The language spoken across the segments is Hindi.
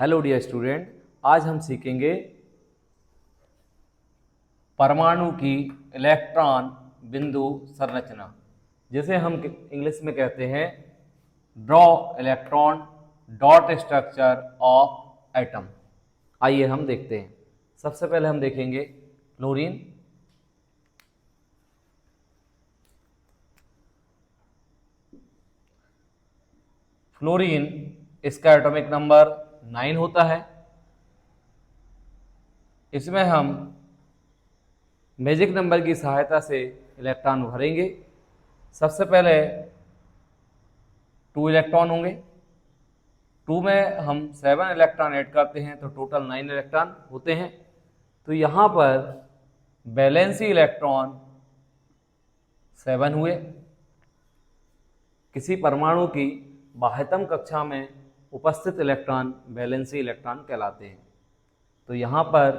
हेलो डियर स्टूडेंट, आज हम सीखेंगे परमाणु की इलेक्ट्रॉन बिंदु संरचना, जिसे हम इंग्लिश में कहते हैं draw electron dot structure of atom. आइए हम देखते हैं। सबसे पहले हम देखेंगे क्लोरीन। फ्लोरीन, इसका एटॉमिक नंबर 9 होता है। इसमें हम मैजिक नंबर की सहायता से इलेक्ट्रॉन भरेंगे। सबसे पहले 2 इलेक्ट्रॉन होंगे। 2 में हम 7 इलेक्ट्रॉन ऐड करते हैं तो टोटल 9 इलेक्ट्रॉन होते हैं। तो यहाँ पर वैलेंसी इलेक्ट्रॉन 7 हुए। किसी परमाणु की बाह्यतम कक्षा में उपस्थित इलेक्ट्रॉन वैलेंसी इलेक्ट्रॉन कहलाते हैं। तो यहाँ पर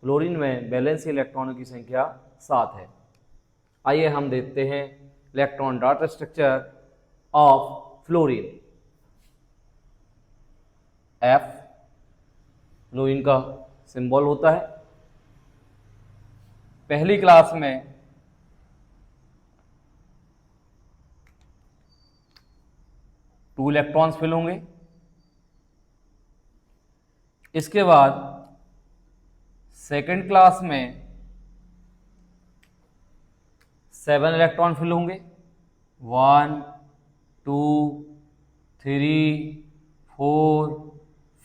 फ्लोरीन में वैलेंसी इलेक्ट्रॉनों की संख्या 7 है। आइए हम देखते हैं electron dot structure of fluorine. F fluorine का सिंबल होता है। पहली क्लास में टू इलेक्ट्रॉन्स फिल होंगे। इसके बाद सेकेंड क्लास में 7 इलेक्ट्रॉन फिल होंगे। 1 2 3 4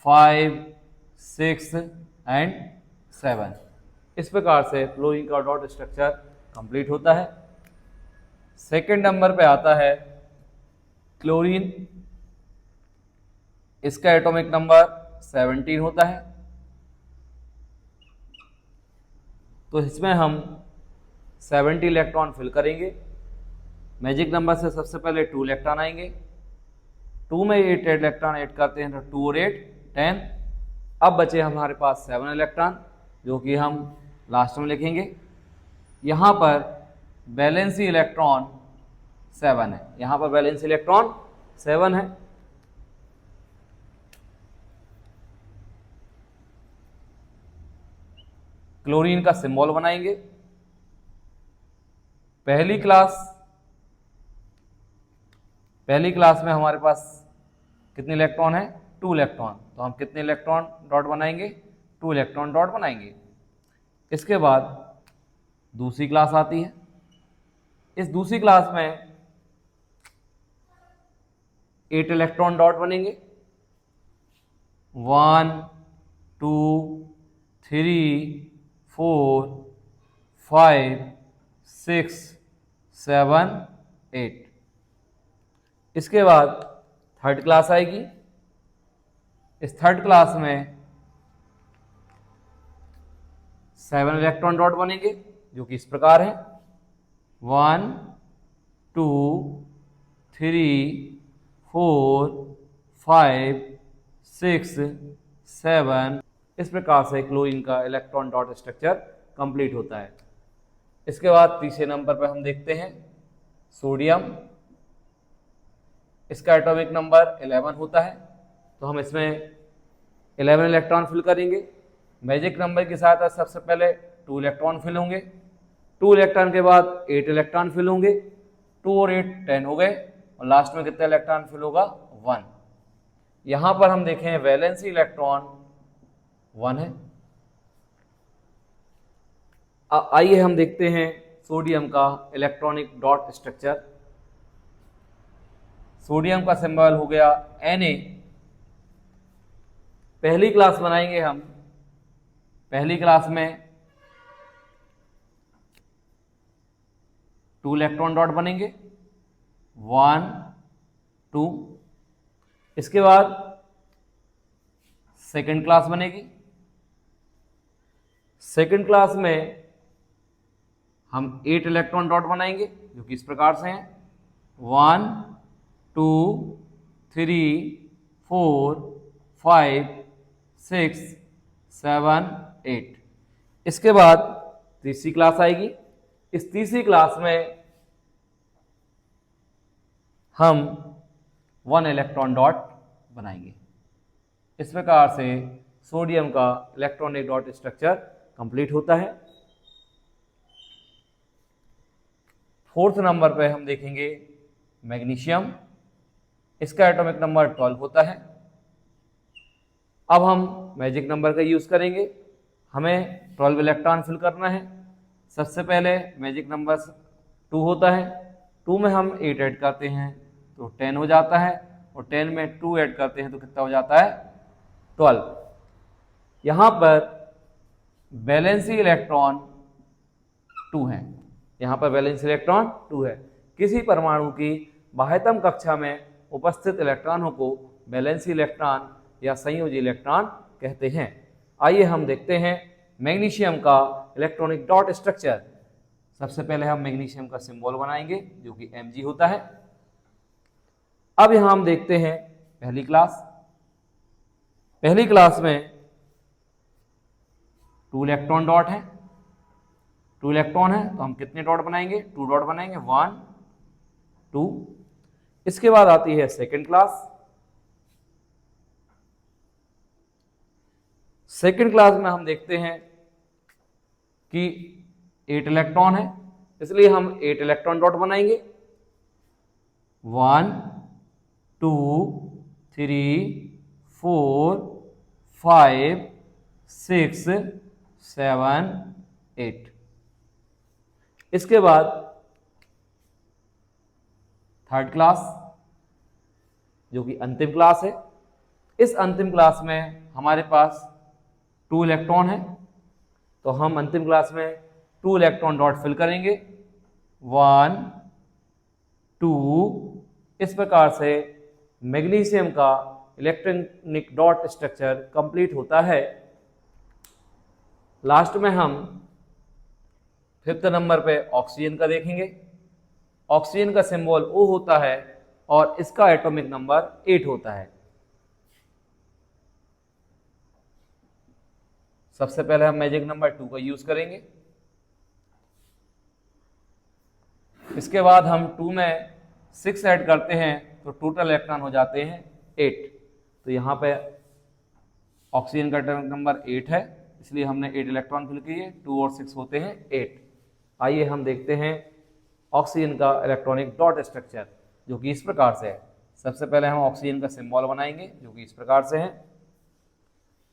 5 6 एंड 7। इस प्रकार से फ्लोरीन का डॉट स्ट्रक्चर कंप्लीट होता है। सेकेंड नंबर पे आता है क्लोरीन। इसका एटॉमिक नंबर 17 होता है। तो इसमें हम 70 इलेक्ट्रॉन फिल करेंगे। मैजिक नंबर से सबसे पहले 2 इलेक्ट्रॉन आएंगे। 2 में 8 इलेक्ट्रॉन ऐड करते हैं तो 2 और 8 10। अब बचे हमारे पास 7 इलेक्ट्रॉन, जो कि हम लास्ट में लिखेंगे। यहाँ पर वैलेंसी इलेक्ट्रॉन 7 है। यहाँ पर वैलेंसी इलेक्ट्रॉन 7 है। क्लोरीन का सिंबल बनाएंगे। पहली क्लास में हमारे पास कितने इलेक्ट्रॉन है? 2 इलेक्ट्रॉन। तो हम कितने इलेक्ट्रॉन डॉट बनाएंगे? 2 इलेक्ट्रॉन डॉट बनाएंगे। इसके बाद दूसरी क्लास आती है। इस दूसरी क्लास में 8 इलेक्ट्रॉन डॉट बनेंगे। 1 2 3 4 5 6 7 8। इसके बाद थर्ड क्लास आएगी। इस थर्ड क्लास में 7 इलेक्ट्रॉन डॉट बनेंगे, जो कि इस प्रकार है। 1 2 3 4 5 6 7। इस प्रकार से क्लोरीन का इलेक्ट्रॉन डॉट स्ट्रक्चर कंप्लीट होता है। इसके बाद तीसरे नंबर पर हम देखते हैं सोडियम। इसका एटॉमिक नंबर 11 होता है। तो हम इसमें 11 इलेक्ट्रॉन फिल करेंगे। मैजिक नंबर की सहायता सबसे पहले 2 इलेक्ट्रॉन फिल होंगे। 2 इलेक्ट्रॉन के बाद 8 इलेक्ट्रॉन फिल होंगे। 2 और 8 10 हो गए। और लास्ट में कितना इलेक्ट्रॉन फिल होगा? 1। यहाँ पर हम देखें वैलेंसी इलेक्ट्रॉन 1 है। आइए हम देखते हैं सोडियम का इलेक्ट्रॉनिक डॉट स्ट्रक्चर। सोडियम का सिंबल हो गया Na। पहली क्लास बनाएंगे हम। पहली क्लास में 2 इलेक्ट्रॉन डॉट बनेंगे। 1 2। इसके बाद सेकेंड क्लास बनेगी। सेकेंड क्लास में हम 8 इलेक्ट्रॉन डॉट बनाएंगे, जो कि इस प्रकार से हैं। 1 2 3 4 5 6 7 8। इसके बाद तीसरी क्लास आएगी। इस तीसरी क्लास में हम 1 इलेक्ट्रॉन डॉट बनाएंगे। इस प्रकार से सोडियम का इलेक्ट्रॉनिक डॉट स्ट्रक्चर कंप्लीट होता है। फोर्थ नंबर पे हम देखेंगे मैग्नीशियम, इसका एटॉमिक नंबर 12 होता है। अब हम मैजिक नंबर का यूज़ करेंगे, हमें 12 इलेक्ट्रॉन फिल करना है। सबसे पहले मैजिक नंबर 2 होता है, 2 में हम 8 ऐड करते हैं तो 10 हो जाता है, और 10 में 2 ऐड करते हैं तो कितना हो जाता है 12। यहाँ पर वैलेंसी इलेक्ट्रॉन 2 है, यहाँ पर वैलेंसी इलेक्ट्रॉन 2 है। किसी परमाणु की बाह्यतम कक्षा में उपस्थित इलेक्ट्रॉनों को वैलेंसी इलेक्ट्रॉन या संयोजी इलेक्ट्रॉन कहते हैं। आइए हम देखते हैं मैग्नीशियम का इलेक्ट्रॉनिक डॉट स्ट्रक्चर। सबसे पहले हम मैग्नीशियम का सिंबल बनाएंगे जो कि Mg होता है। अब यहां हम देखते हैं पहली क्लास में 2 इलेक्ट्रॉन डॉट है, 2 इलेक्ट्रॉन है तो हम कितने डॉट बनाएंगे, 2 डॉट बनाएंगे, 1 2। इसके बाद आती है सेकेंड क्लास में हम देखते हैं कि 8 इलेक्ट्रॉन है, इसलिए हम 8 इलेक्ट्रॉन डॉट बनाएंगे, 1 2 3 4 5 6 7 8। इसके बाद थर्ड क्लास जो कि अंतिम क्लास है। इस अंतिम क्लास में हमारे पास 2 इलेक्ट्रॉन है, तो हम अंतिम क्लास में 2 इलेक्ट्रॉन डॉट फिल करेंगे, 1 2। इस प्रकार से मैग्नीशियम का इलेक्ट्रॉनिक डॉट स्ट्रक्चर कंप्लीट होता है। लास्ट में हम 5th नंबर पे ऑक्सीजन का देखेंगे। ऑक्सीजन का सिंबल O होता है और इसका एटॉमिक नंबर 8 होता है। सबसे पहले हम मैजिक नंबर 2 का यूज करेंगे, इसके बाद हम 2 में 6 ऐड करते हैं तो टोटल इलेक्ट्रॉन हो जाते हैं 8। तो यहाँ पे ऑक्सीजन का एटॉमिक नंबर 8 है, इसलिए हमने 8 इलेक्ट्रॉन फिल किए, 2 और 6 होते हैं 8। आइए हम देखते हैं ऑक्सीजन का इलेक्ट्रॉनिक डॉट स्ट्रक्चर जो कि इस प्रकार से है। सबसे पहले हम ऑक्सीजन का सिंबल बनाएंगे जो कि इस प्रकार से है।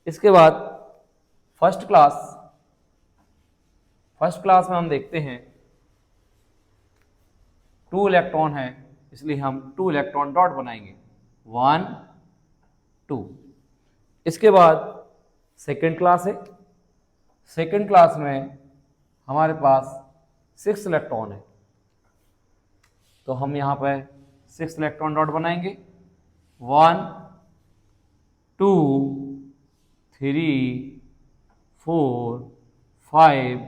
इसके बाद फर्स्ट क्लास में हम देखते हैं 2 इलेक्ट्रॉन है, इसलिए हम 2 इलेक्ट्रॉन डॉट बनाएंगे, 1 2। इसके बाद सेकेंड क्लास है, सेकेंड क्लास में हमारे पास 6 इलेक्ट्रॉन है, तो हम यहाँ पे 6 इलेक्ट्रॉन डॉट बनाएंगे, 1 2 3 4 5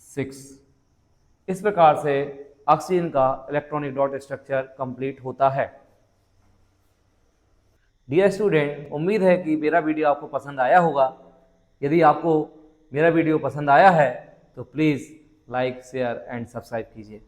6। इस प्रकार से ऑक्सीजन का इलेक्ट्रॉनिक डॉट स्ट्रक्चर कंप्लीट होता है। डियर स्टूडेंट, उम्मीद है कि मेरा वीडियो आपको पसंद आया होगा। यदि आपको मेरा वीडियो पसंद आया है तो please like share and subscribe कीजिए।